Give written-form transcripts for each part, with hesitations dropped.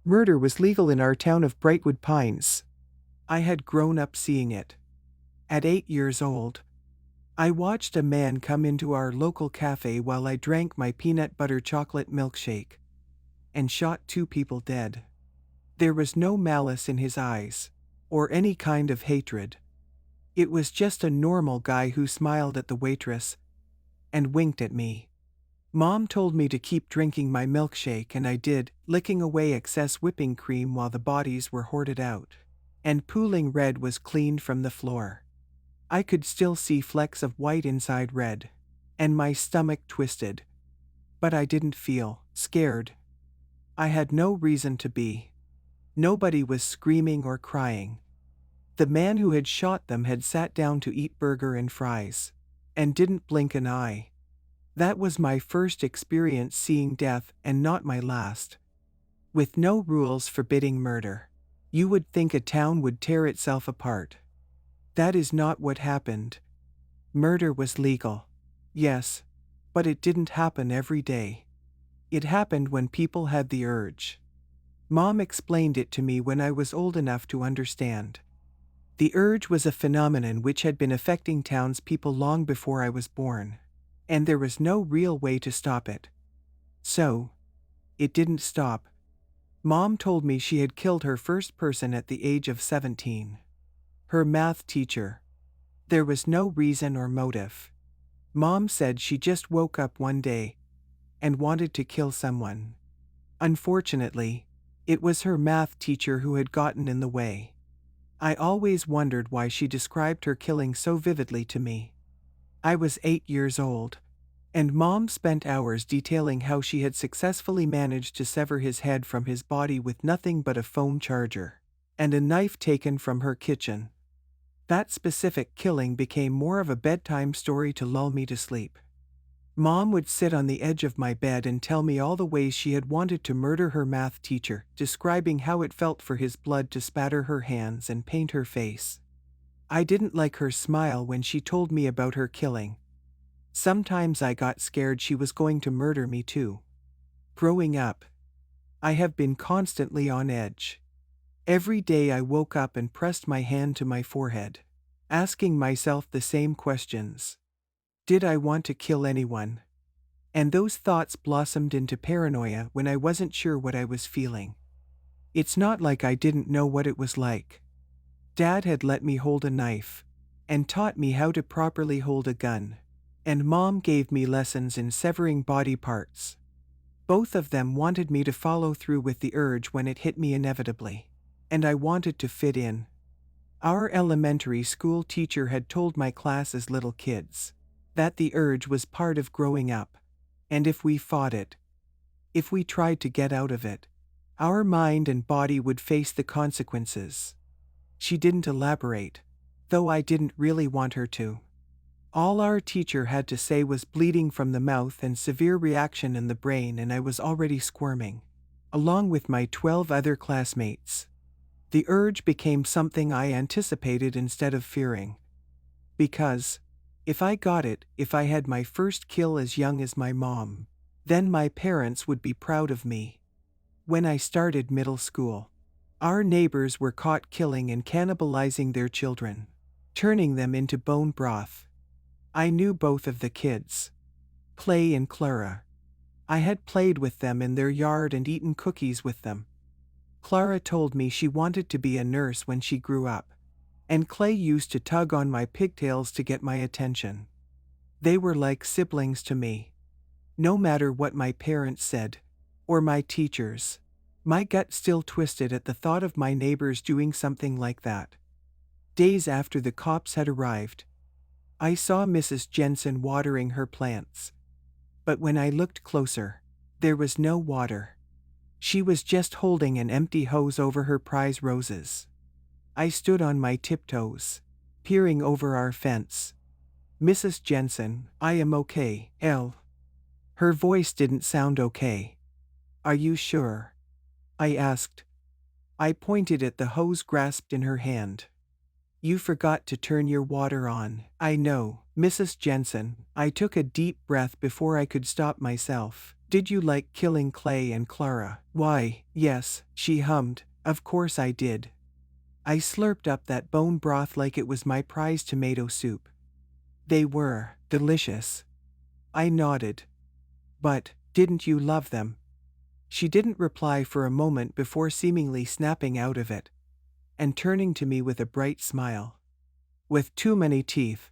Murder was legal in our town of Brightwood Pines. I had grown up seeing it. At 8 years old, I watched a man come into our local cafe while I drank my peanut butter chocolate milkshake and shot 2 people dead. There was no malice in his eyes, or any kind of hatred. It was just a normal guy who smiled at the waitress and winked at me. Mom told me to keep drinking my milkshake, and I did, licking away excess whipping cream while the bodies were hoarded out, and pooling red was cleaned from the floor. I could still see flecks of white inside red, and my stomach twisted. But I didn't feel scared. I had no reason to be. Nobody was screaming or crying. The man who had shot them had sat down to eat burger and fries, and didn't blink an eye. That was my first experience seeing death, and not my last. With no rules forbidding murder, you would think a town would tear itself apart. That is not what happened. Murder was legal. Yes, but it didn't happen every day. It happened when people had the urge. Mom explained it to me when I was old enough to understand. The urge was a phenomenon which had been affecting townspeople long before I was born, and there was no real way to stop it. So, it didn't stop. Mom told me she had killed her first person at the age of 17. Her math teacher. There was no reason or motive. Mom said she just woke up one day and wanted to kill someone. Unfortunately, it was her math teacher who had gotten in the way. I always wondered why she described her killing so vividly to me. I was 8 years old, and Mom spent hours detailing how she had successfully managed to sever his head from his body with nothing but a phone charger and a knife taken from her kitchen. That specific killing became more of a bedtime story to lull me to sleep. Mom would sit on the edge of my bed and tell me all the ways she had wanted to murder her math teacher, describing how it felt for his blood to spatter her hands and paint her face. I didn't like her smile when she told me about her killing. Sometimes I got scared she was going to murder me too. Growing up, I have been constantly on edge. Every day I woke up and pressed my hand to my forehead, asking myself the same questions. Did I want to kill anyone? And those thoughts blossomed into paranoia when I wasn't sure what I was feeling. It's not like I didn't know what it was like. Dad had let me hold a knife and taught me how to properly hold a gun, and Mom gave me lessons in severing body parts. Both of them wanted me to follow through with the urge when it hit me inevitably, and I wanted to fit in. Our elementary school teacher had told my class as little kids that the urge was part of growing up, and if we fought it, if we tried to get out of it, our mind and body would face the consequences. She didn't elaborate, though I didn't really want her to. All our teacher had to say was bleeding from the mouth and severe reaction in the brain, and I was already squirming, along with my 12 other classmates. The urge became something I anticipated instead of fearing. Because, if I got it, if I had my first kill as young as my mom, then my parents would be proud of me. When I started middle school, our neighbors were caught killing and cannibalizing their children, turning them into bone broth. I knew both of the kids, Clay and Clara. I had played with them in their yard and eaten cookies with them. Clara told me she wanted to be a nurse when she grew up, and Clay used to tug on my pigtails to get my attention. They were like siblings to me. No matter what my parents said, or my teachers, my gut still twisted at the thought of my neighbors doing something like that. Days after the cops had arrived, I saw Mrs. Jensen watering her plants. But when I looked closer, there was no water. She was just holding an empty hose over her prize roses. I stood on my tiptoes, peering over our fence. Mrs. Jensen, I am okay, Elle. Her voice didn't sound okay. Are you sure? I asked. I pointed at the hose grasped in her hand. You forgot to turn your water on. I know, Mrs. Jensen. I took a deep breath before I could stop myself. Did you like killing Clay and Clara? Why, yes, she hummed, of course I did. I slurped up that bone broth like it was my prize tomato soup. They were delicious. I nodded. But, didn't you love them? She didn't reply for a moment before seemingly snapping out of it, and turning to me with a bright smile. With too many teeth.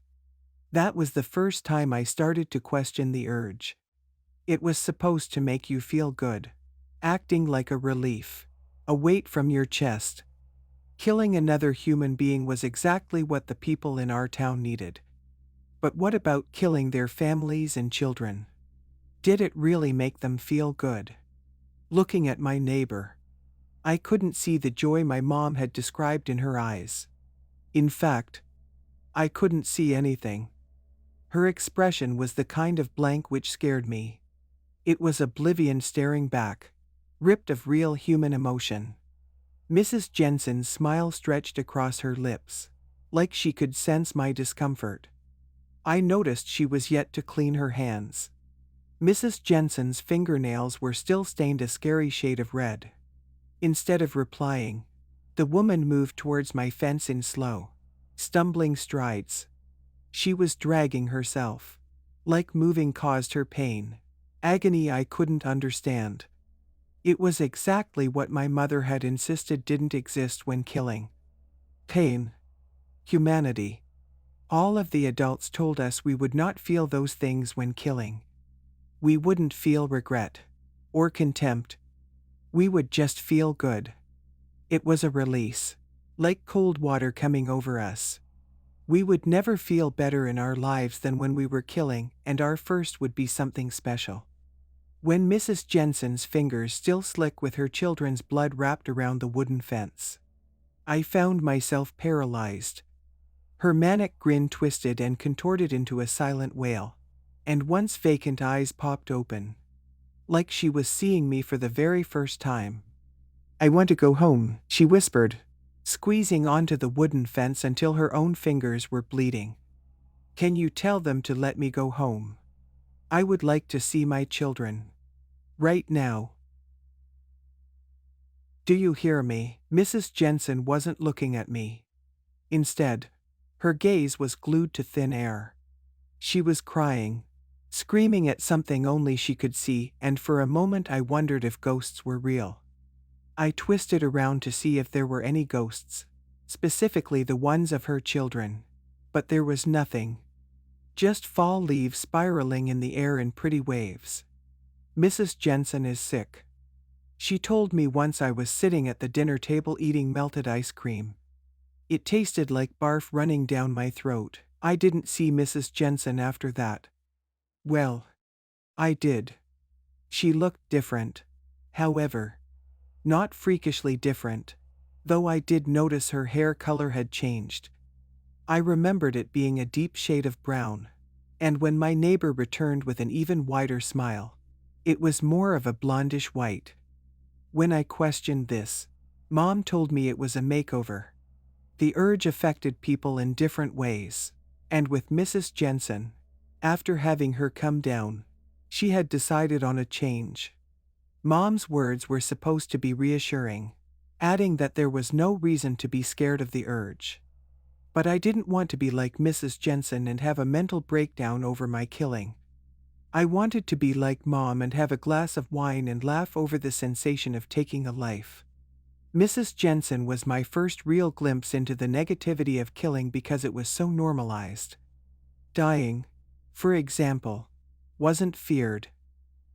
That was the first time I started to question the urge. It was supposed to make you feel good. Acting like a relief. A weight from your chest. Killing another human being was exactly what the people in our town needed. But what about killing their families and children? Did it really make them feel good? Looking at my neighbor, I couldn't see the joy my mom had described in her eyes. In fact, I couldn't see anything. Her expression was the kind of blank which scared me. It was oblivion staring back, ripped of real human emotion. Mrs. Jensen's smile stretched across her lips, like she could sense my discomfort. I noticed she was yet to clean her hands. Mrs. Jensen's fingernails were still stained a scary shade of red. Instead of replying, the woman moved towards my fence in slow, stumbling strides. She was dragging herself. Like moving caused her pain. Agony I couldn't understand. It was exactly what my mother had insisted didn't exist when killing. Pain. Humanity. All of the adults told us we would not feel those things when killing. We wouldn't feel regret. Or contempt. We would just feel good. It was a release. Like cold water coming over us. We would never feel better in our lives than when we were killing, and our first would be something special. When Mrs. Jensen's fingers still slick with her children's blood wrapped around the wooden fence, I found myself paralyzed. Her manic grin twisted and contorted into a silent wail, and once vacant eyes popped open, like she was seeing me for the very first time. I want to go home, she whispered, squeezing onto the wooden fence until her own fingers were bleeding. Can you tell them to let me go home? I would like to see my children. Right now. Do you hear me? Mrs. Jensen wasn't looking at me. Instead, her gaze was glued to thin air. She was crying, screaming at something only she could see, and for a moment I wondered if ghosts were real. I twisted around to see if there were any ghosts, specifically the ones of her children. But there was nothing. Just fall leaves spiraling in the air in pretty waves. Mrs. Jensen is sick. She told me once I was sitting at the dinner table eating melted ice cream. It tasted like barf running down my throat. I didn't see Mrs. Jensen after that. Well, I did. She looked different. However, not freakishly different, though I did notice her hair color had changed. I remembered it being a deep shade of brown, and when my neighbor returned with an even wider smile, it was more of a blondish white. When I questioned this, Mom told me it was a makeover. The urge affected people in different ways, and with Mrs. Jensen, after having her come down, she had decided on a change. Mom's words were supposed to be reassuring, adding that there was no reason to be scared of the urge. But I didn't want to be like Mrs. Jensen and have a mental breakdown over my killing. I wanted to be like Mom and have a glass of wine and laugh over the sensation of taking a life. Mrs. Jensen was my first real glimpse into the negativity of killing because it was so normalized. Dying, for example, wasn't feared.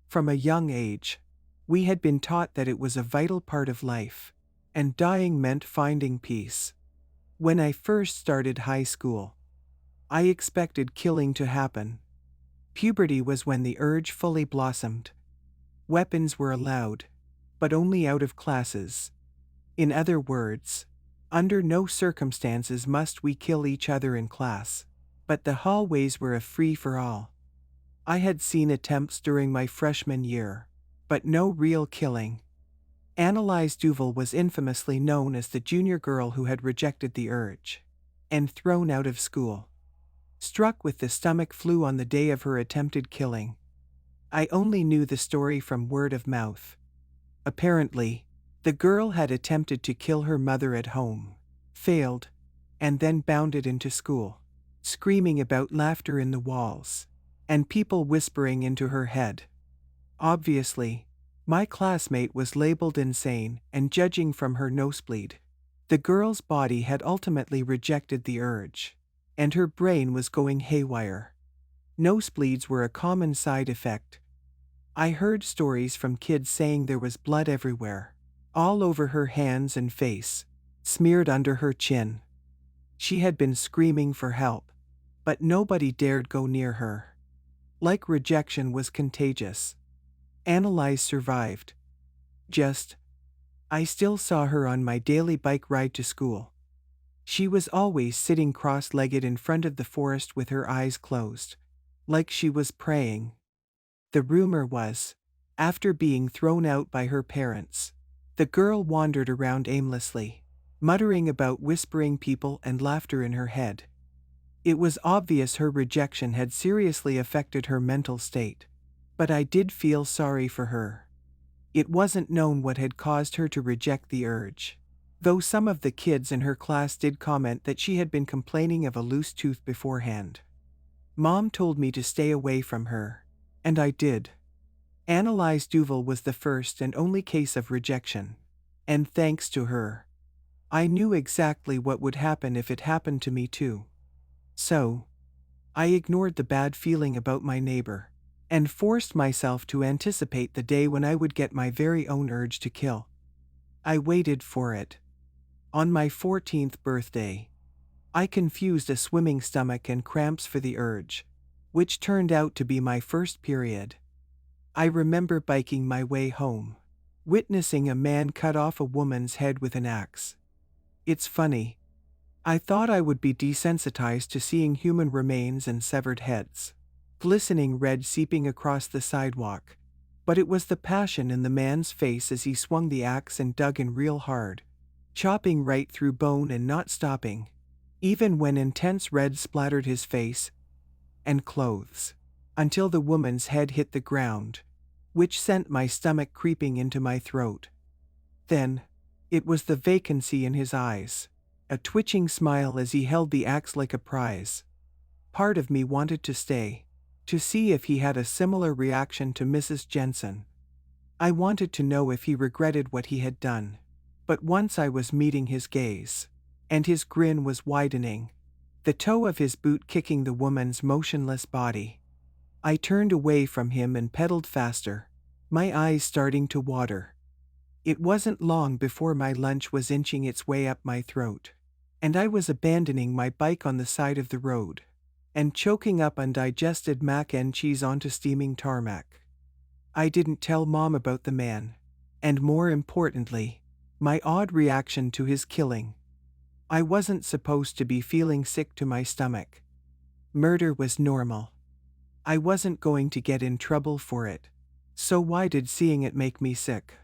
From a young age, we had been taught that it was a vital part of life, and dying meant finding peace. When I first started high school, I expected killing to happen. Puberty was when the urge fully blossomed. Weapons were allowed, but only out of classes. In other words, under no circumstances must we kill each other in class. But the hallways were a free-for-all. I had seen attempts during my freshman year, but no real killing. Annalise Duval was infamously known as the junior girl who had rejected the urge and thrown out of school. Struck with the stomach flu on the day of her attempted killing. I only knew the story from word of mouth. Apparently, the girl had attempted to kill her mother at home, failed, and then bounded into school, screaming about laughter in the walls, and people whispering into her head. Obviously, my classmate was labeled insane, and judging from her nosebleed, the girl's body had ultimately rejected the urge, and her brain was going haywire. Nosebleeds were a common side effect. I heard stories from kids saying there was blood everywhere, all over her hands and face, smeared under her chin. She had been screaming for help, but nobody dared go near her. Like rejection was contagious. Annalise survived. I still saw her on my daily bike ride to school. She was always sitting cross-legged in front of the forest with her eyes closed, like she was praying. The rumor was, after being thrown out by her parents, the girl wandered around aimlessly, muttering about whispering people and laughter in her head. It was obvious her rejection had seriously affected her mental state, but I did feel sorry for her. It wasn't known what had caused her to reject the urge, though some of the kids in her class did comment that she had been complaining of a loose tooth beforehand. Mom told me to stay away from her, and I did. Annalise Duval was the first and only case of rejection, and thanks to her, I knew exactly what would happen if it happened to me too. So, I ignored the bad feeling about my neighbor, and forced myself to anticipate the day when I would get my very own urge to kill. I waited for it. On my 14th birthday, I confused a swimming stomach and cramps for the urge, which turned out to be my first period. I remember biking my way home, witnessing a man cut off a woman's head with an axe. It's funny. I thought I would be desensitized to seeing human remains and severed heads, glistening red seeping across the sidewalk, but it was the passion in the man's face as he swung the axe and dug in real hard, chopping right through bone and not stopping, even when intense red splattered his face and clothes, until the woman's head hit the ground, which sent my stomach creeping into my throat. Then, it was the vacancy in his eyes, a twitching smile as he held the axe like a prize. Part of me wanted to stay, to see if he had a similar reaction to Mrs. Jensen. I wanted to know if he regretted what he had done. But once I was meeting his gaze, and his grin was widening, the toe of his boot kicking the woman's motionless body, I turned away from him and pedaled faster, my eyes starting to water. It wasn't long before my lunch was inching its way up my throat, and I was abandoning my bike on the side of the road, and choking up undigested mac and cheese onto steaming tarmac. I didn't tell Mom about the man, and more importantly, my odd reaction to his killing. I wasn't supposed to be feeling sick to my stomach. Murder was normal. I wasn't going to get in trouble for it, so why did seeing it make me sick?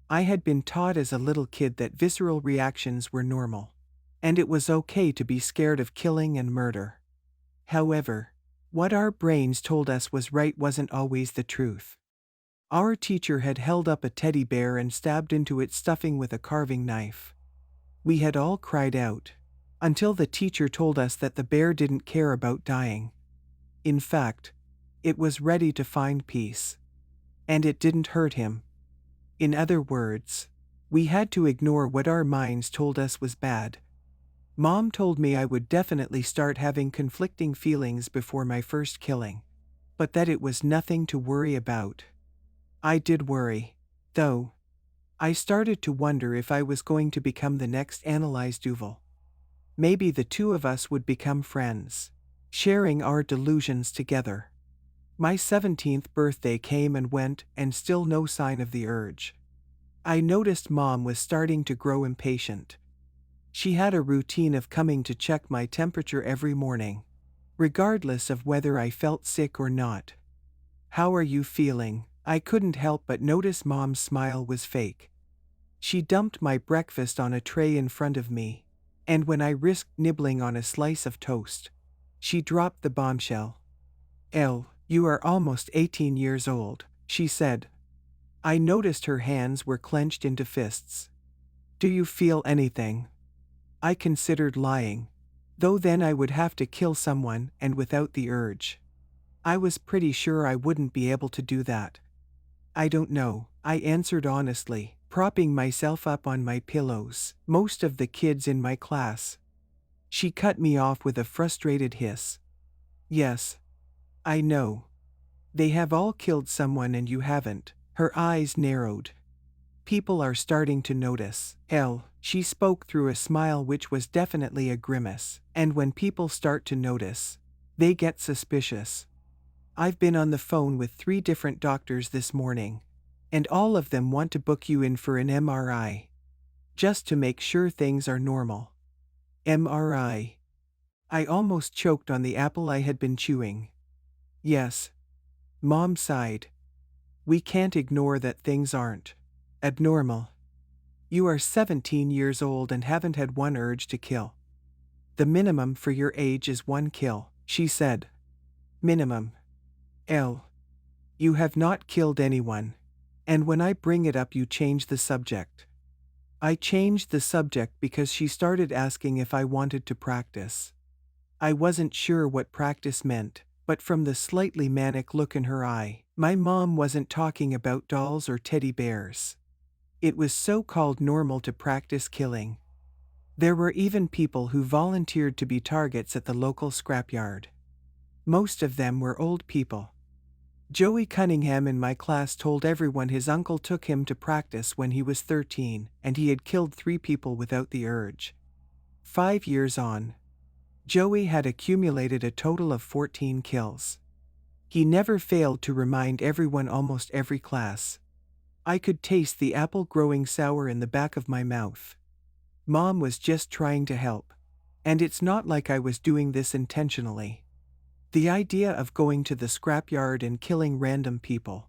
I had been taught as a little kid that visceral reactions were normal, and it was okay to be scared of killing and murder. However, what our brains told us was right wasn't always the truth. Our teacher had held up a teddy bear and stabbed into its stuffing with a carving knife. We had all cried out, until the teacher told us that the bear didn't care about dying. In fact, it was ready to find peace. And it didn't hurt him. In other words, we had to ignore what our minds told us was bad. Mom told me I would definitely start having conflicting feelings before my first killing, but that it was nothing to worry about. I did worry, though. I started to wonder if I was going to become the next Annalise Duval. Maybe the two of us would become friends, sharing our delusions together. My 17th birthday came and went, and still no sign of the urge. I noticed Mom was starting to grow impatient. She had a routine of coming to check my temperature every morning, regardless of whether I felt sick or not. "How are you feeling?" I couldn't help but notice Mom's smile was fake. She dumped my breakfast on a tray in front of me, and when I risked nibbling on a slice of toast, she dropped the bombshell. "Elle, You are almost 18 years old, she said. I noticed her hands were clenched into fists. Do you feel anything? I considered lying. Though then I would have to kill someone and without the urge. I was pretty sure I wouldn't be able to do that. I don't know, I answered honestly, propping myself up on my pillows. Most of the kids in my class. She cut me off with a frustrated hiss. Yes. I know. They have all killed someone and you haven't. Her eyes narrowed. People are starting to notice. Hell, she spoke through a smile which was definitely a grimace. And when people start to notice, they get suspicious. I've been on the phone with 3 different doctors this morning. And all of them want to book you in for an MRI. Just to make sure things are normal. MRI. I almost choked on the apple I had been chewing. Yes. Mom sighed. We can't ignore that things aren't abnormal. You are 17 years old and haven't had one urge to kill. The minimum for your age is 1 kill, she said. Minimum. L. You have not killed anyone. And when I bring it up you change the subject. I changed the subject because she started asking if I wanted to practice. I wasn't sure what practice meant, but from the slightly manic look in her eye, my mom wasn't talking about dolls or teddy bears. It was so-called normal to practice killing. There were even people who volunteered to be targets at the local scrapyard. Most of them were old people. Joey Cunningham in my class told everyone his uncle took him to practice when he was 13, and he had killed 3 people without the urge. 5 years on, Joey had accumulated a total of 14 kills. He never failed to remind everyone almost every class. I could taste the apple growing sour in the back of my mouth. Mom was just trying to help. And it's not like I was doing this intentionally. The idea of going to the scrapyard and killing random people,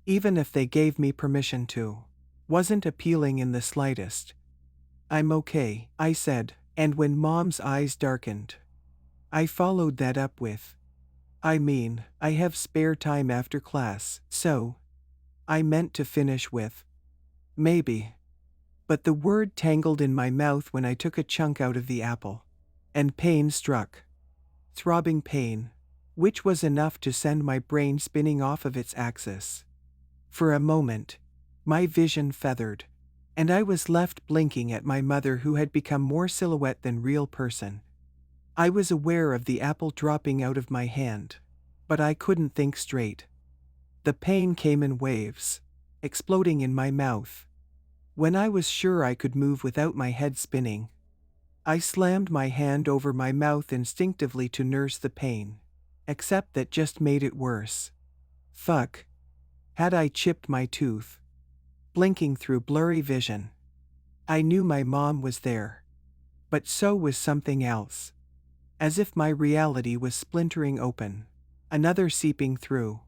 even if they gave me permission to, wasn't appealing in the slightest. I'm okay, I said, and when Mom's eyes darkened, I followed that up with, I mean, I have spare time after class, so. I meant to finish with, maybe. But the word tangled in my mouth when I took a chunk out of the apple. And pain struck. Throbbing pain, which was enough to send my brain spinning off of its axis. For a moment, my vision feathered, and I was left blinking at my mother who had become more silhouette than real person. I was aware of the apple dropping out of my hand, but I couldn't think straight. The pain came in waves, exploding in my mouth. When I was sure I could move without my head spinning, I slammed my hand over my mouth instinctively to nurse the pain, except that just made it worse. Fuck. Had I chipped my tooth? Blinking through blurry vision, I knew my mom was there. But so was something else. As if my reality was splintering open, another seeping through.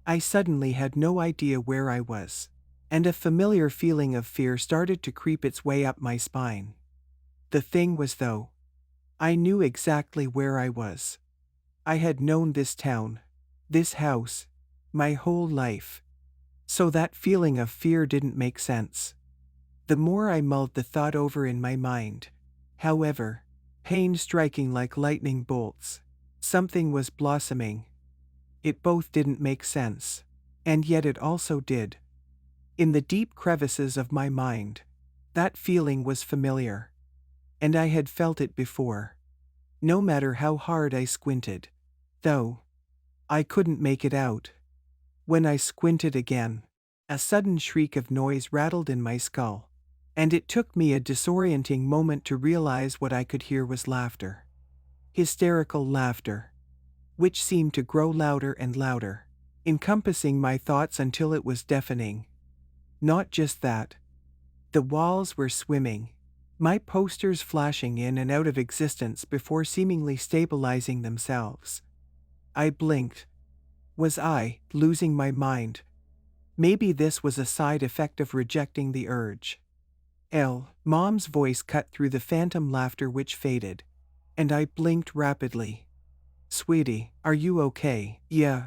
I suddenly had no idea where I was, and a familiar feeling of fear started to creep its way up my spine. The thing was though, I knew exactly where I was. I had known this town, this house, my whole life. So that feeling of fear didn't make sense. The more I mulled the thought over in my mind, however, pain striking like lightning bolts, something was blossoming. It both didn't make sense, and yet it also did. In the deep crevices of my mind, that feeling was familiar. And I had felt it before. No matter how hard I squinted. Though, I couldn't make it out. When I squinted again, a sudden shriek of noise rattled in my skull. And it took me a disorienting moment to realize what I could hear was laughter. Hysterical laughter. Which seemed to grow louder and louder, encompassing my thoughts until it was deafening. Not just that. The walls were swimming, my posters flashing in and out of existence before seemingly stabilizing themselves. I blinked. Was I losing my mind? Maybe this was a side effect of rejecting the urge. Mom's voice cut through the phantom laughter which faded, and I blinked rapidly. Sweetie, are you okay? Yeah.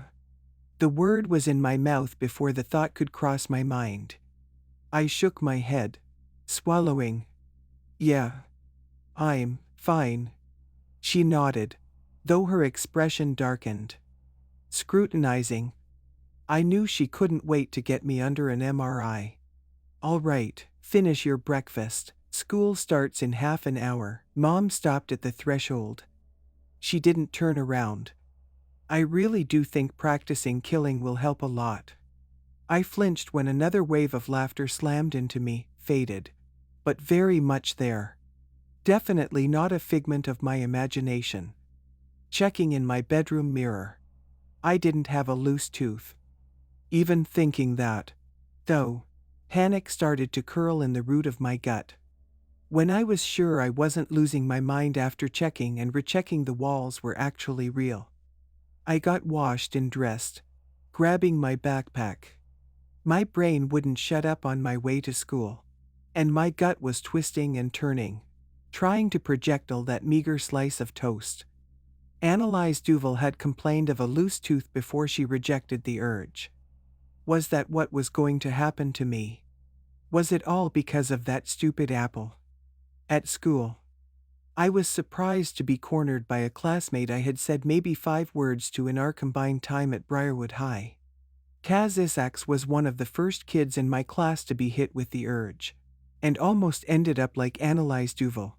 The word was in my mouth before the thought could cross my mind. I shook my head, swallowing. Yeah, I'm fine. She nodded, though her expression darkened. Scrutinizing. I knew she couldn't wait to get me under an MRI. All right, finish your breakfast. School starts in half an hour. Mom stopped at the threshold. She didn't turn around. I really do think practicing killing will help a lot. I flinched when another wave of laughter slammed into me, faded. But very much there. Definitely not a figment of my imagination. Checking in my bedroom mirror. I didn't have a loose tooth. Even thinking that, though, panic started to curl in the root of my gut. When I was sure I wasn't losing my mind after checking and rechecking the walls were actually real. I got washed and dressed, grabbing my backpack. My brain wouldn't shut up on my way to school, and my gut was twisting and turning, trying to projectile that meager slice of toast. Annalise Duval had complained of a loose tooth before she rejected the urge. Was that what was going to happen to me? Was it all because of that stupid apple? At school, I was surprised to be cornered by a classmate I had said maybe 5 words to in our combined time at Briarwood High. Kaz Isaacs was one of the first kids in my class to be hit with the urge, and almost ended up like Annalise Duval.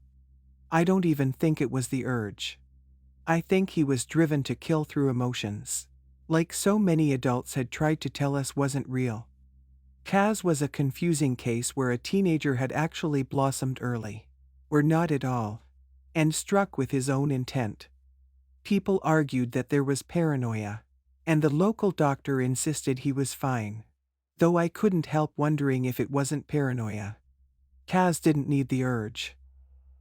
I don't even think it was the urge. I think he was driven to kill through emotions, like so many adults had tried to tell us wasn't real. Kaz was a confusing case where a teenager had actually blossomed early, or not at all, and struck with his own intent. People argued that there was paranoia, and the local doctor insisted he was fine, though I couldn't help wondering if it wasn't paranoia. Kaz didn't need the urge.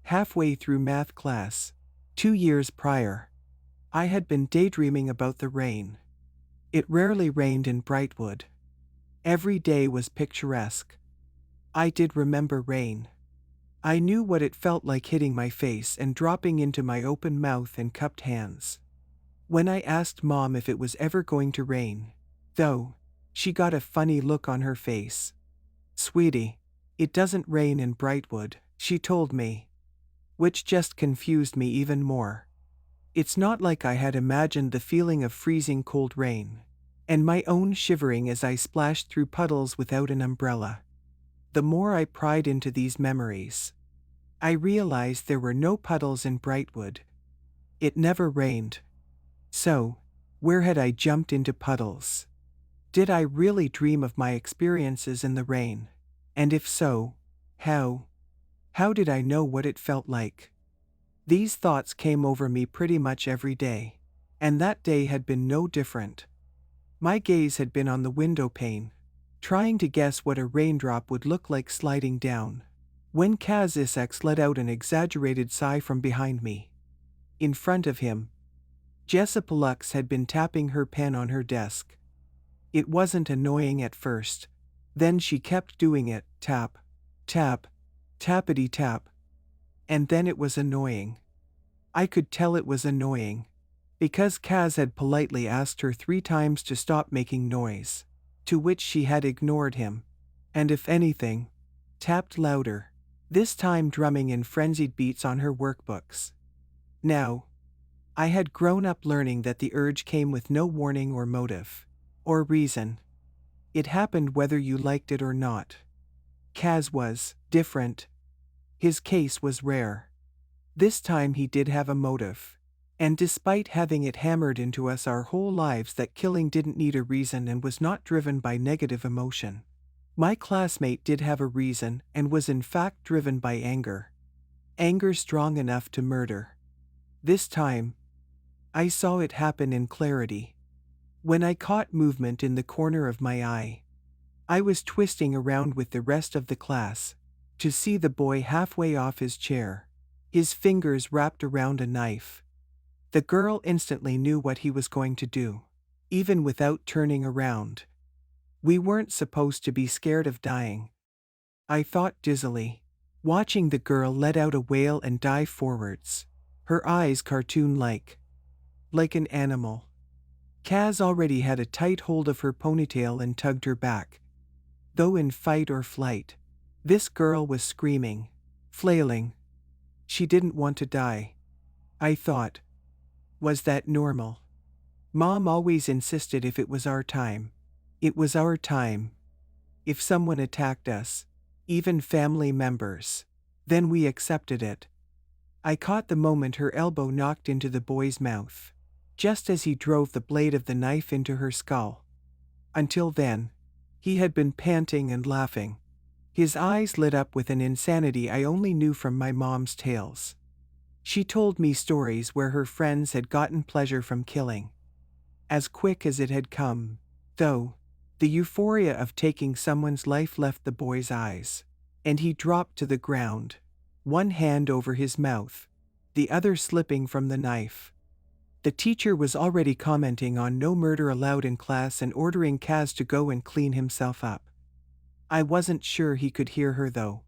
Halfway through math class, 2 years prior, I had been daydreaming about the rain. It rarely rained in Brightwood. Every day was picturesque. I did remember rain. I knew what it felt like hitting my face and dropping into my open mouth and cupped hands. When I asked Mom if it was ever going to rain, though, she got a funny look on her face. "Sweetie, it doesn't rain in Brightwood," she told me, which just confused me even more. It's not like I had imagined the feeling of freezing cold rain, and my own shivering as I splashed through puddles without an umbrella. The more I pried into these memories, I realized there were no puddles in Brightwood. It never rained. So, where had I jumped into puddles? Did I really dream of my experiences in the rain? And if so, how? How did I know what it felt like? These thoughts came over me pretty much every day, and that day had been no different. My gaze had been on the window pane, trying to guess what a raindrop would look like sliding down, when Kaz Isaacs let out an exaggerated sigh from behind me. In front of him, Jessica Lux had been tapping her pen on her desk. It wasn't annoying at first. Then she kept doing it, tap, tap, tappity tap. And then it was annoying. I could tell it was annoying, because Kaz had politely asked her 3 times to stop making noise, to which she had ignored him, and if anything, tapped louder, this time drumming in frenzied beats on her workbooks. Now, I had grown up learning that the urge came with no warning or motive, or reason. It happened whether you liked it or not. Kaz was different. His case was rare. This time he did have a motive. And despite having it hammered into us our whole lives that killing didn't need a reason and was not driven by negative emotion, my classmate did have a reason and was in fact driven by anger. Anger strong enough to murder. This time, I saw it happen in clarity. When I caught movement in the corner of my eye, I was twisting around with the rest of the class to see the boy halfway off his chair, his fingers wrapped around a knife. The girl instantly knew what he was going to do, even without turning around. We weren't supposed to be scared of dying, I thought dizzily, watching the girl let out a wail and dive forwards, her eyes cartoon-like. Like an animal. Kaz already had a tight hold of her ponytail and tugged her back. Though in fight or flight, this girl was screaming, flailing. She didn't want to die. I thought, was that normal? Mom always insisted if it was our time. It was our time. If someone attacked us, even family members, then we accepted it. I caught the moment her elbow knocked into the boy's mouth, just as he drove the blade of the knife into her skull. Until then, he had been panting and laughing. His eyes lit up with an insanity I only knew from my mom's tales. She told me stories where her friends had gotten pleasure from killing. As quick as it had come, though, the euphoria of taking someone's life left the boy's eyes, and he dropped to the ground, one hand over his mouth, the other slipping from the knife. The teacher was already commenting on no murder allowed in class and ordering Kaz to go and clean himself up. I wasn't sure he could hear her though.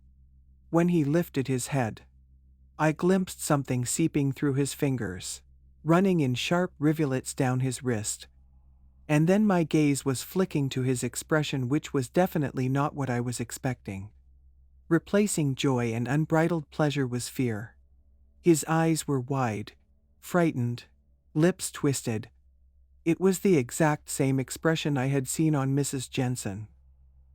When he lifted his head, I glimpsed something seeping through his fingers, running in sharp rivulets down his wrist. And then my gaze was flicking to his expression, which was definitely not what I was expecting. Replacing joy and unbridled pleasure was fear. His eyes were wide, frightened, lips twisted. It was the exact same expression I had seen on Mrs. Jensen.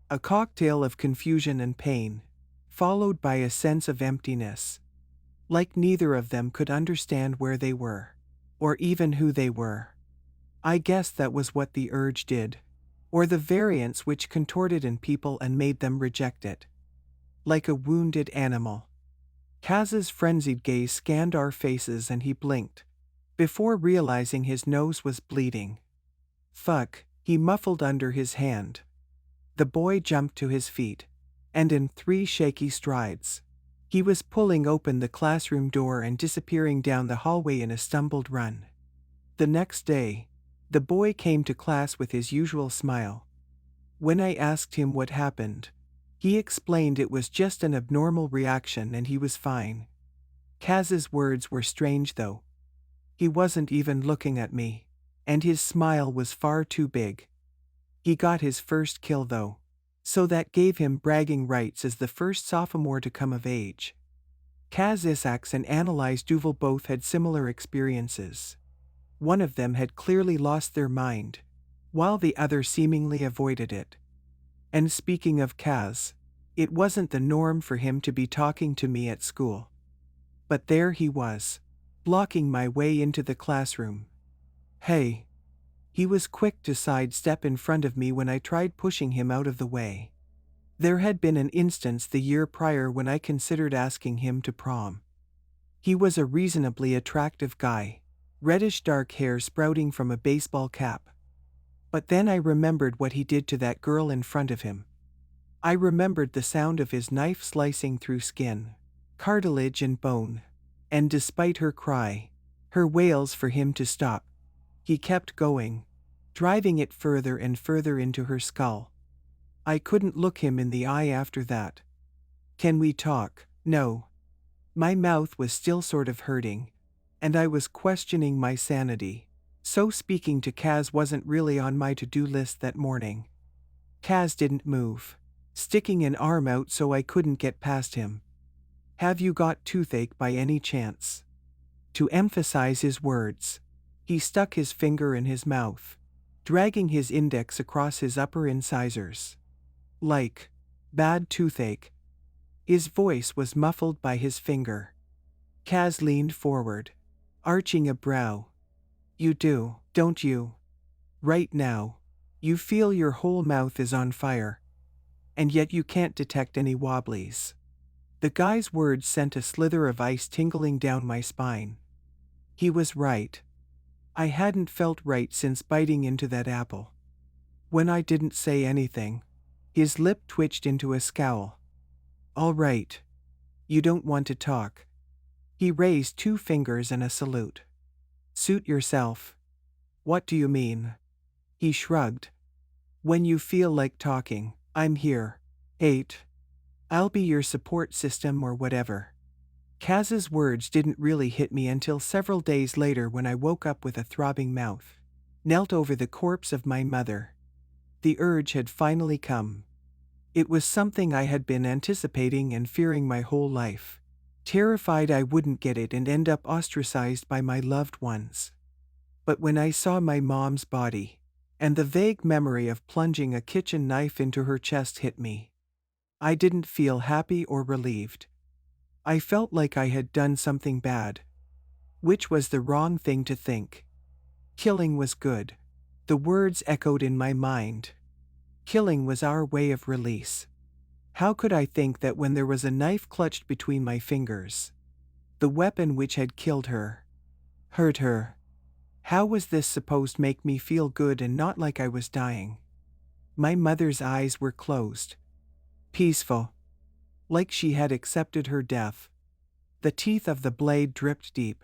A cocktail of confusion and pain, followed by a sense of emptiness. Like neither of them could understand where they were, or even who they were. I guess that was what the urge did, or the variance which contorted in people and made them reject it. Like a wounded animal. Kaz's frenzied gaze scanned our faces and he blinked, before realizing his nose was bleeding. Fuck, he muffled under his hand. The boy jumped to his feet, and in 3 shaky strides, he was pulling open the classroom door and disappearing down the hallway in a stumbled run. The next day, the boy came to class with his usual smile. When I asked him what happened, he explained it was just an abnormal reaction and he was fine. Kaz's words were strange though. He wasn't even looking at me, and his smile was far too big. He got his first kill though, so that gave him bragging rights as the first sophomore to come of age. Kaz Isaacs and Annalise Duval both had similar experiences. One of them had clearly lost their mind, while the other seemingly avoided it. And speaking of Kaz, it wasn't the norm for him to be talking to me at school. But there he was, blocking my way into the classroom. Hey! He was quick to sidestep in front of me when I tried pushing him out of the way. There had been an instance the year prior when I considered asking him to prom. He was a reasonably attractive guy, reddish dark hair sprouting from a baseball cap. But then I remembered what he did to that girl in front of him. I remembered the sound of his knife slicing through skin, cartilage and bone, and despite her cry, her wails for him to stop, he kept going, driving it further and further into her skull. I couldn't look him in the eye after that. Can we talk? No. My mouth was still sort of hurting, and I was questioning my sanity, so speaking to Kaz wasn't really on my to-do list that morning. Kaz didn't move, sticking an arm out so I couldn't get past him. Have you got toothache by any chance? To emphasize his words, he stuck his finger in his mouth, dragging his index across his upper incisors. Like, bad toothache. His voice was muffled by his finger. Kaz leaned forward, arching a brow. You do, don't you? Right now, you feel your whole mouth is on fire. And yet you can't detect any wobblies. The guy's words sent a slither of ice tingling down my spine. He was right. I hadn't felt right since biting into that apple. When I didn't say anything, his lip twitched into a scowl. All right. You don't want to talk. He raised 2 fingers in a salute. Suit yourself. What do you mean? He shrugged. When you feel like talking, I'm here. 8. I'll be your support system or whatever. Kaz's words didn't really hit me until several days later when I woke up with a throbbing mouth. knelt over the corpse of my mother. The urge had finally come. It was something I had been anticipating and fearing my whole life, terrified I wouldn't get it and end up ostracized by my loved ones. But when I saw my mom's body, and the vague memory of plunging a kitchen knife into her chest hit me, I didn't feel happy or relieved. I felt like I had done something bad, which was the wrong thing to think. Killing was good. The words echoed in my mind. Killing was our way of release. How could I think that when there was a knife clutched between my fingers, the weapon which had killed her, hurt her? How was this supposed to make me feel good and not like I was dying? My mother's eyes were closed, peaceful, like she had accepted her death. The teeth of the blade dripped deep,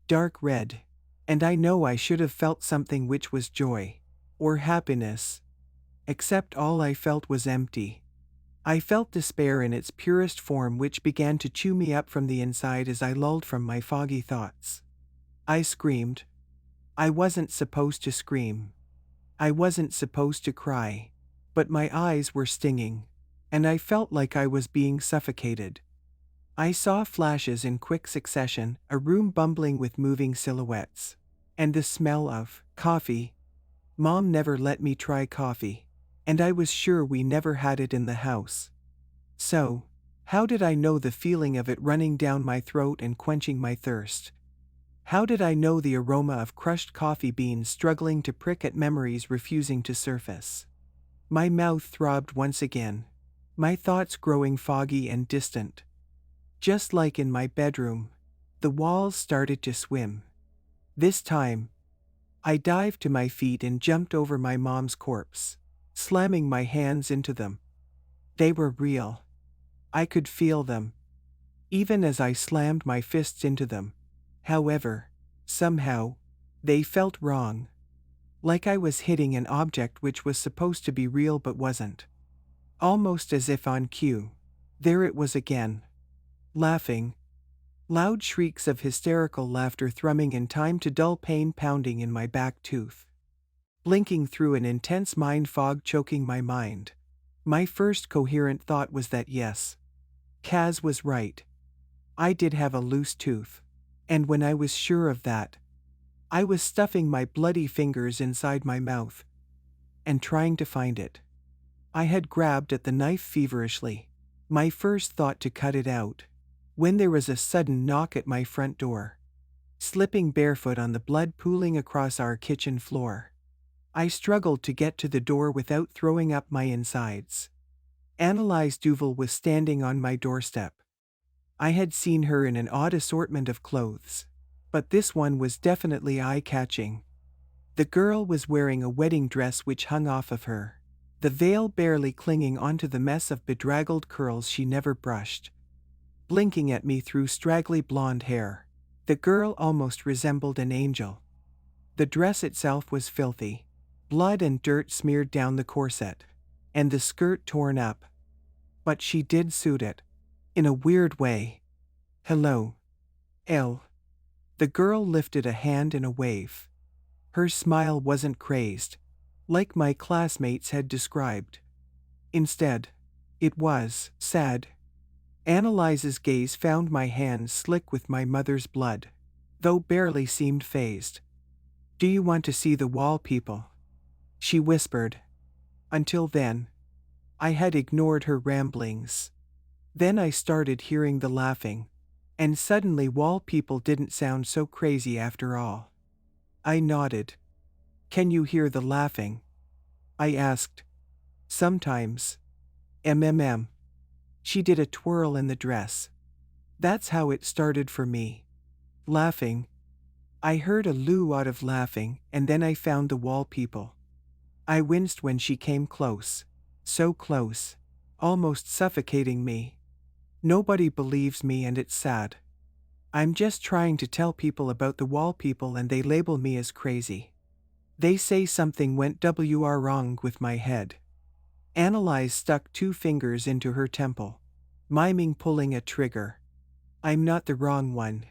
dark red, and I know I should have felt something which was joy, or happiness, except all I felt was empty. I felt despair in its purest form which began to chew me up from the inside as I lulled from my foggy thoughts. I screamed. I wasn't supposed to scream. I wasn't supposed to cry. But my eyes were stinging, and I felt like I was being suffocated. I saw flashes in quick succession, a room bumbling with moving silhouettes, and the smell of coffee. Mom never let me try coffee, and I was sure we never had it in the house. So, how did I know the feeling of it running down my throat and quenching my thirst? How did I know the aroma of crushed coffee beans struggling to prick at memories refusing to surface? My mouth throbbed once again, my thoughts growing foggy and distant. Just like in my bedroom, the walls started to swim. This time, I dived to my feet and jumped over my mom's corpse, slamming my hands into them. They were real. I could feel them, even as I slammed my fists into them. However, somehow, they felt wrong. Like I was hitting an object which was supposed to be real but wasn't. Almost as if on cue. There it was again. Laughing. Loud shrieks of hysterical laughter thrumming in time to dull pain pounding in my back tooth. Blinking through an intense mind fog choking my mind. My first coherent thought was that yes, Kaz was right. I did have a loose tooth. And when I was sure of that, I was stuffing my bloody fingers inside my mouth and trying to find it. I had grabbed at the knife feverishly, my first thought to cut it out, when there was a sudden knock at my front door. Slipping barefoot on the blood pooling across our kitchen floor, I struggled to get to the door without throwing up my insides. Annalise Duval was standing on my doorstep. I had seen her in an odd assortment of clothes, but this one was definitely eye-catching. The girl was wearing a wedding dress which hung off of her, the veil barely clinging onto the mess of bedraggled curls she never brushed. Blinking at me through straggly blonde hair, the girl almost resembled an angel. The dress itself was filthy, blood and dirt smeared down the corset, and the skirt torn up. But she did suit it. In a weird way. Hello. Elle. The girl lifted a hand in a wave. Her smile wasn't crazed, like my classmates had described. Instead, it was sad. Annalise's gaze found my hands slick with my mother's blood, though barely seemed fazed. Do you want to see the wall, people? She whispered. Until then, I had ignored her ramblings. Then I started hearing the laughing, and suddenly wall people didn't sound so crazy after all. I nodded. Can you hear the laughing? I asked. Sometimes. MMM. She did a twirl in the dress. That's how it started for me. Laughing. I heard a loo out of laughing, and then I found the wall people. I winced when she came close. So close. Almost suffocating me. Nobody believes me and it's sad. I'm just trying to tell people about the wall people and they label me as crazy. They say something went wrong with my head. Annalise stuck 2 fingers into her temple, miming pulling a trigger. I'm not the wrong one.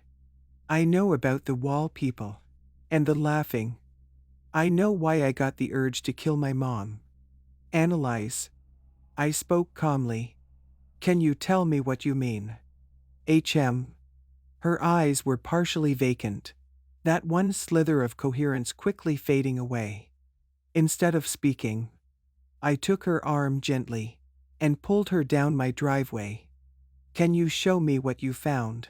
I know about the wall people. And the laughing. I know why I got the urge to kill my mom. Analyze. I spoke calmly. Can you tell me what you mean? HM. Her eyes were partially vacant, that one slither of coherence quickly fading away. Instead of speaking, I took her arm gently and pulled her down my driveway. Can you show me what you found?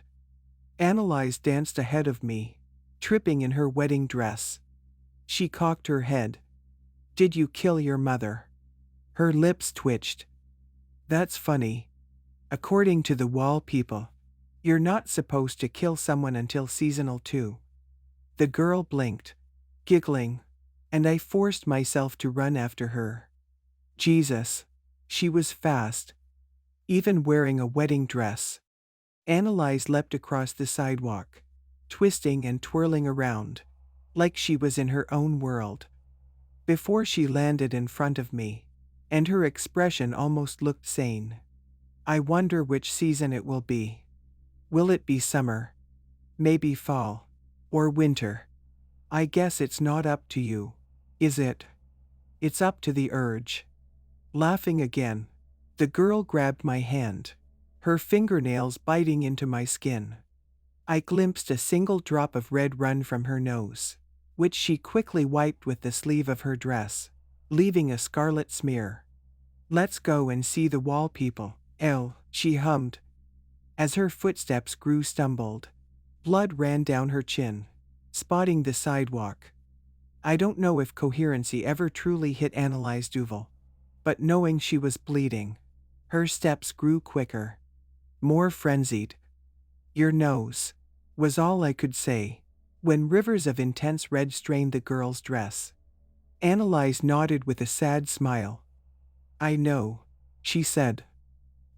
Annalise danced ahead of me, tripping in her wedding dress. She cocked her head. Did you kill your mother? Her lips twitched. That's funny. According to the wall people, you're not supposed to kill someone until seasonal 2. The girl blinked, giggling, and I forced myself to run after her. Jesus. She was fast, even wearing a wedding dress. Annalise leapt across the sidewalk, twisting and twirling around, like she was in her own world. Before she landed in front of me, and her expression almost looked sane. I wonder which season it will be. Will it be summer? Maybe fall? Or winter? I guess it's not up to you, is it? It's up to the urge. Laughing again, the girl grabbed my hand, her fingernails biting into my skin. I glimpsed a single drop of red run from her nose, which she quickly wiped with the sleeve of her dress, leaving a scarlet smear. Let's go and see the wall people, she hummed. As her footsteps stumbled, blood ran down her chin, spotting the sidewalk. I don't know if coherency ever truly hit Annalise Duval, but knowing she was bleeding, her steps grew quicker, more frenzied. Your nose, was all I could say, when rivers of intense red stained the girl's dress. Annalise nodded with a sad smile. I know, she said.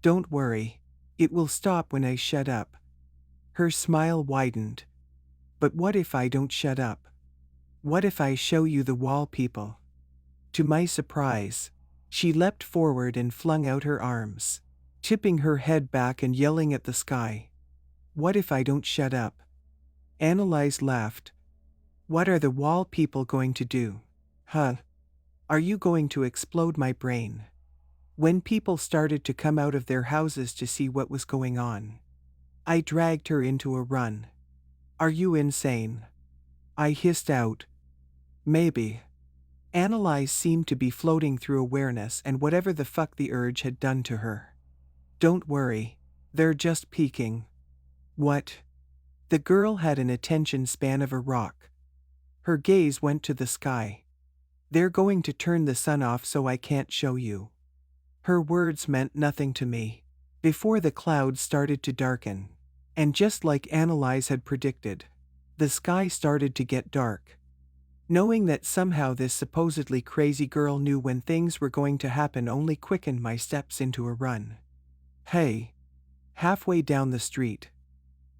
Don't worry, it will stop when I shut up. Her smile widened. But what if I don't shut up? What if I show you the wall people? To my surprise, she leapt forward and flung out her arms, tipping her head back and yelling at the sky. What if I don't shut up? Annalise laughed. What are the wall people going to do? Huh? Are you going to explode my brain? When people started to come out of their houses to see what was going on, I dragged her into a run. Are you insane? I hissed out. Maybe. Annalise seemed to be floating through awareness and whatever the fuck the urge had done to her. Don't worry, they're just peeking. What? The girl had an attention span of a rock. Her gaze went to the sky. They're going to turn the sun off so I can't show you. Her words meant nothing to me. Before the clouds started to darken, and just like Annalise had predicted, the sky started to get dark. Knowing that somehow this supposedly crazy girl knew when things were going to happen only quickened my steps into a run. Hey! Halfway down the street,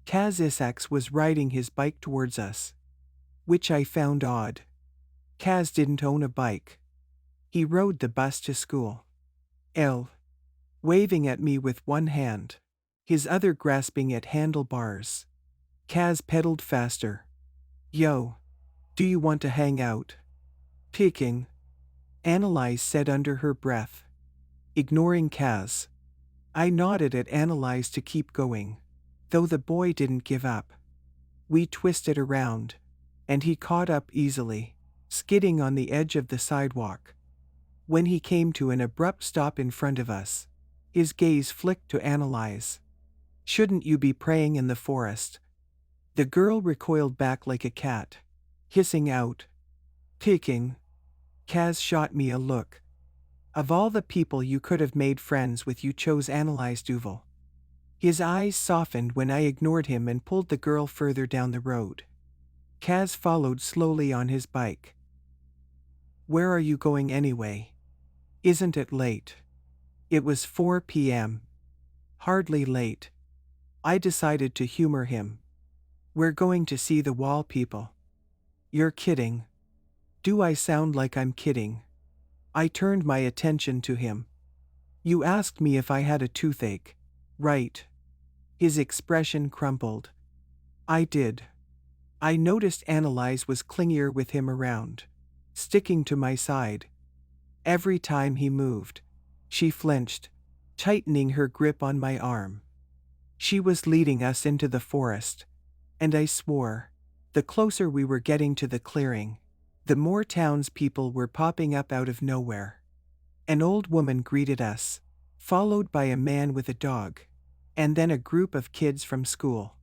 Kaz Isaacs was riding his bike towards us, which I found odd. Kaz didn't own a bike. He rode the bus to school. Waving at me with one hand, his other grasping at handlebars. Kaz pedaled faster. Yo! Do you want to hang out? Peeking, Annalise said under her breath. Ignoring Kaz, I nodded at Annalise to keep going, though the boy didn't give up. We twisted around, and he caught up easily, skidding on the edge of the sidewalk. When he came to an abrupt stop in front of us, his gaze flicked to Annalise. Shouldn't you be praying in the forest? The girl recoiled back like a cat, hissing out. Peeking. Kaz shot me a look. Of all the people you could have made friends with, you chose Annalise Duval. His eyes softened when I ignored him and pulled the girl further down the road. Kaz followed slowly on his bike. Where are you going anyway? Isn't it late? It was 4 p.m. Hardly late. I decided to humor him. We're going to see the wall people. You're kidding. Do I sound like I'm kidding? I turned my attention to him. You asked me if I had a toothache, right? His expression crumpled. I did. I noticed Annalise was clingier with him around. sticking to my side. Every time he moved, she flinched, tightening her grip on my arm. She was leading us into the forest, and I swore, the closer we were getting to the clearing, the more townspeople were popping up out of nowhere. An old woman greeted us, followed by a man with a dog, and then a group of kids from school.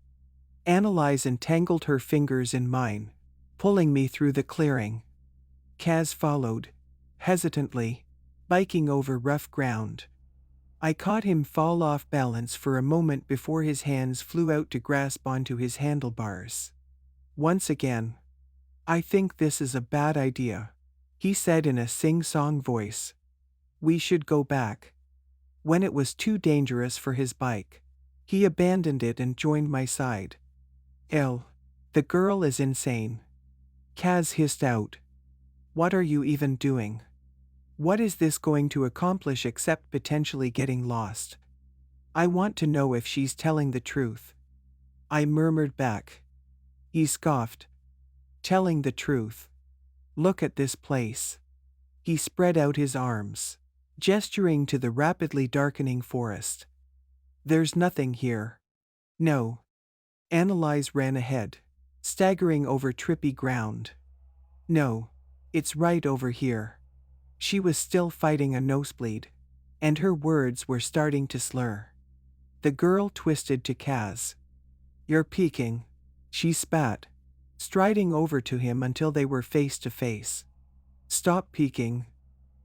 Annalise entangled her fingers in mine, pulling me through the clearing. Kaz followed, hesitantly, biking over rough ground. I caught him fall off balance for a moment before his hands flew out to grasp onto his handlebars. Once again, "I think this is a bad idea," he said in a sing-song voice. "We should go back." When it was too dangerous for his bike, he abandoned it and joined my side. The girl is insane," Kaz hissed out. "What are you even doing? What is this going to accomplish except potentially getting lost? I want to know if she's telling the truth." I murmured back. He scoffed. "Telling the truth? Look at this place." He spread out his arms, gesturing to the rapidly darkening forest. "There's nothing here." "No." Annalise ran ahead, staggering over trippy ground. "No, it's right over here." She was still fighting a nosebleed, and her words were starting to slur. The girl twisted to Kaz. "You're peeking," she spat, striding over to him until they were face to face. "Stop peeking,"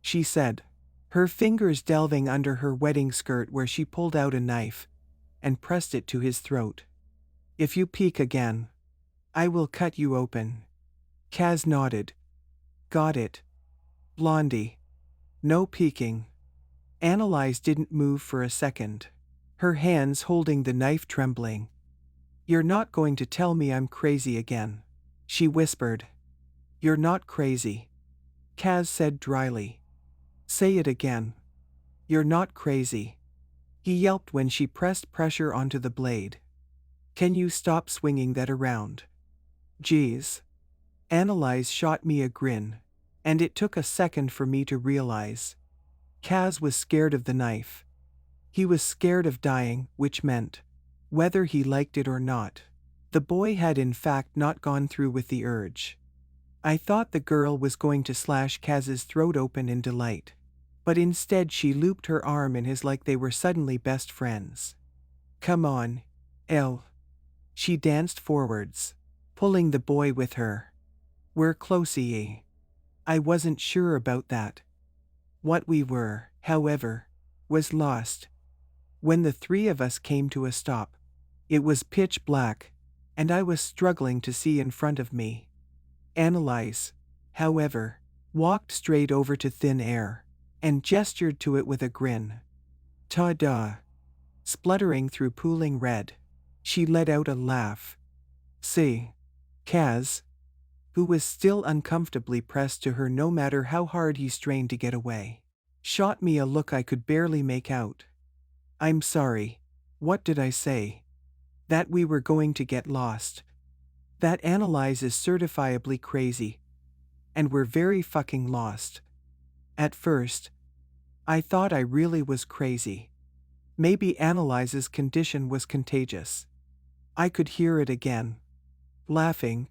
she said, her fingers delving under her wedding skirt where she pulled out a knife and pressed it to his throat. "If you peek again, I will cut you open." Kaz nodded. "Got it. Blondie. No peeking." Annalise didn't move for a second, her hands holding the knife trembling. "You're not going to tell me I'm crazy again," she whispered. "You're not crazy," Kaz said dryly. "Say it again. You're not crazy." He yelped when she pressed pressure onto the blade. "Can you stop swinging that around?" "Geez." Annalise shot me a grin, and it took a second for me to realize. Kaz was scared of the knife. He was scared of dying, which meant, whether he liked it or not, the boy had in fact not gone through with the urge. I thought the girl was going to slash Kaz's throat open in delight, but instead she looped her arm in his like they were suddenly best friends. "Come on, Elle." She danced forwards, pulling the boy with her. "We're close-y." I wasn't sure about that. What we were, however, was lost. When the three of us came to a stop, it was pitch black, and I was struggling to see in front of me. Annalise, however, walked straight over to thin air, and gestured to it with a grin. "Ta-da!" Spluttering through pooling red, she let out a laugh. "See?" Kaz, who was still uncomfortably pressed to her no matter how hard he strained to get away, shot me a look I could barely make out. "I'm sorry. What did I say? That we were going to get lost. That Annalise is certifiably crazy. And we're very fucking lost." At first, I thought I really was crazy. Maybe Annalise's condition was contagious. I could hear it again. Laughing.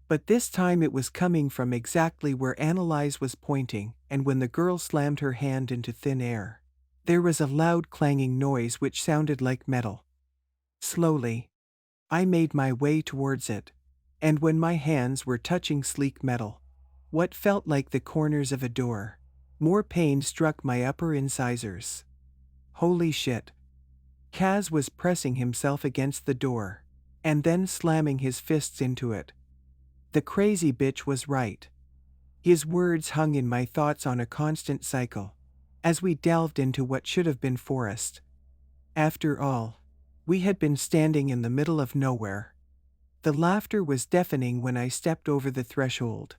But this time it was coming from exactly where Annalise was pointing, and when the girl slammed her hand into thin air, there was a loud clanging noise which sounded like metal. Slowly, I made my way towards it, and when my hands were touching sleek metal, what felt like the corners of a door, more pain struck my upper incisors. Holy shit. Kaz was pressing himself against the door, and then slamming his fists into it. The crazy bitch was right. His words hung in my thoughts on a constant cycle, as we delved into what should have been forest. After all, we had been standing in the middle of nowhere. The laughter was deafening when I stepped over the threshold,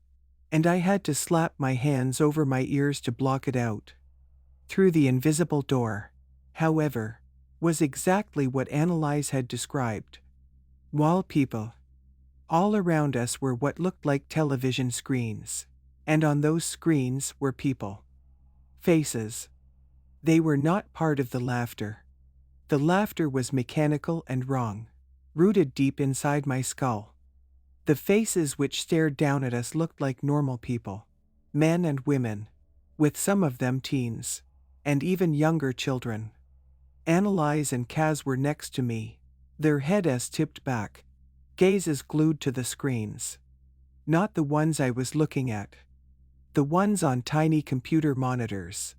and I had to slap my hands over my ears to block it out. Through the invisible door, however, was exactly what Annalise had described. Wall people. All around us were what looked like television screens, And on those screens were people. Faces. They were not part of the laughter. The laughter was mechanical and wrong, rooted deep inside my skull. The faces which stared down at us looked like normal people. Men and women. With some of them teens. And even younger children. Annalise and Kaz were next to me, their heads tipped back, gazes glued to the screens. Not the ones I was looking at. The ones on tiny computer monitors.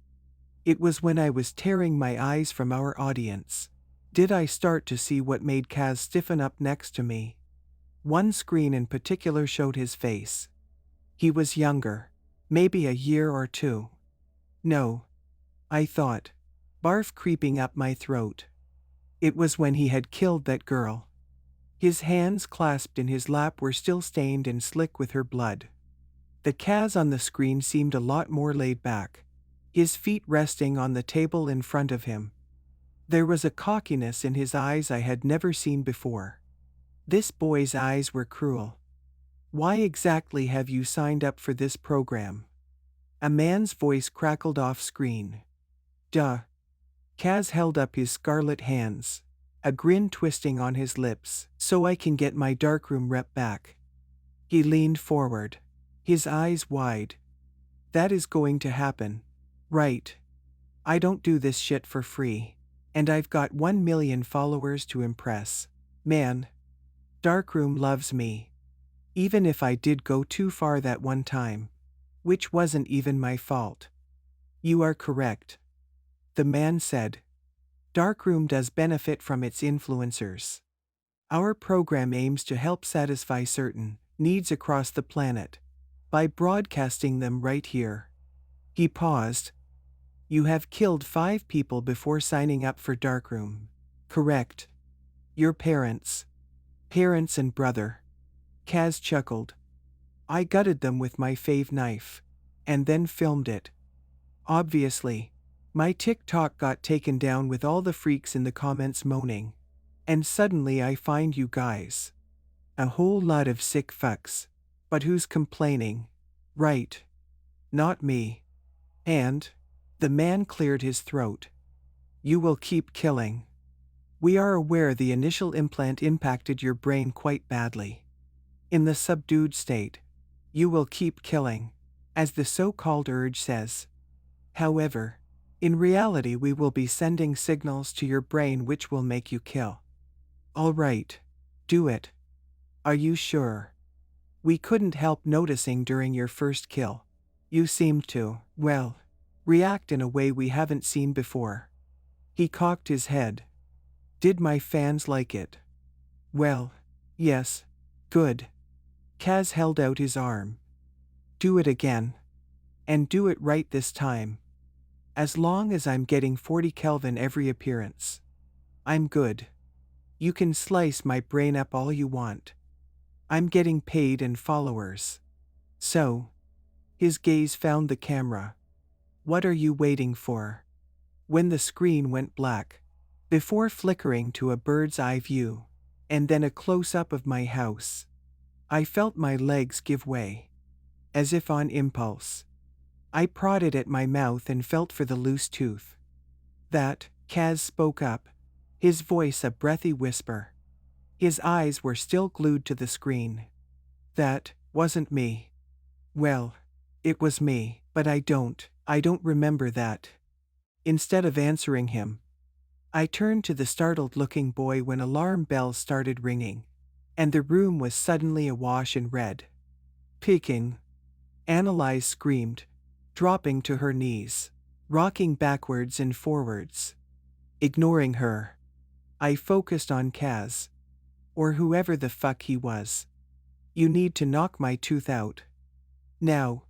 It was when I was tearing my eyes from our audience. Did I start to see what made Kaz stiffen up next to me? One screen in particular showed his face. He was younger, maybe a year or two. No. I thought. Barf creeping up my throat. It was when he had killed that girl. His hands clasped in his lap were still stained and slick with her blood. The Kaz on the screen seemed a lot more laid back, his feet resting on the table in front of him. There was a cockiness in his eyes I had never seen before. This boy's eyes were cruel. Why exactly have you signed up for this program? A man's voice crackled off screen. Duh. Kaz held up his scarlet hands, a grin twisting on his lips. So I can get my darkroom rep back. He leaned forward, his eyes wide. That is going to happen, right? I don't do this shit for free, and I've got 1 million followers to impress. Man, darkroom loves me. Even if I did go too far that one time, which wasn't even my fault. You are correct. The man said. Darkroom does benefit from its influencers. Our program aims to help satisfy certain needs across the planet by broadcasting them right here. He paused. You have killed 5 people before signing up for Darkroom. Correct. Your parents. Parents and brother. Kaz chuckled. I gutted them with my fave knife. And then filmed it. Obviously. My TikTok got taken down with all the freaks in the comments moaning. And suddenly I find you guys. A whole lot of sick fucks. But who's complaining? Right. Not me. And, the man cleared his throat. You will keep killing. We are aware the initial implant impacted your brain quite badly. In the subdued state, you will keep killing, as the so-called urge says. However, in reality we will be sending signals to your brain which will make you kill. All right, do it. Are you sure? We couldn't help noticing during your first kill. You seemed to, well, react in a way we haven't seen before. He cocked his head. Did my fans like it? Well, yes. Good. Kaz held out his arm. Do it again. And do it right this time. As long as I'm getting 40 Kelvin every appearance. I'm good. You can slice my brain up all you want. I'm getting paid and followers. So. His gaze found the camera. What are you waiting for? When the screen went black, before flickering to a bird's eye view, and then a close-up of my house, I felt my legs give way. As if on impulse. I prodded at my mouth and felt for the loose tooth. That, Kaz spoke up, his voice a breathy whisper. His eyes were still glued to the screen. That wasn't me. Well, it was me, but I don't remember that. Instead of answering him, I turned to the startled-looking boy when alarm bells started ringing, and the room was suddenly awash in red. Peeking. Annalise screamed, dropping to her knees, rocking backwards and forwards. Ignoring her, I focused on Kaz. Or whoever the fuck he was. You need to knock my tooth out. Now.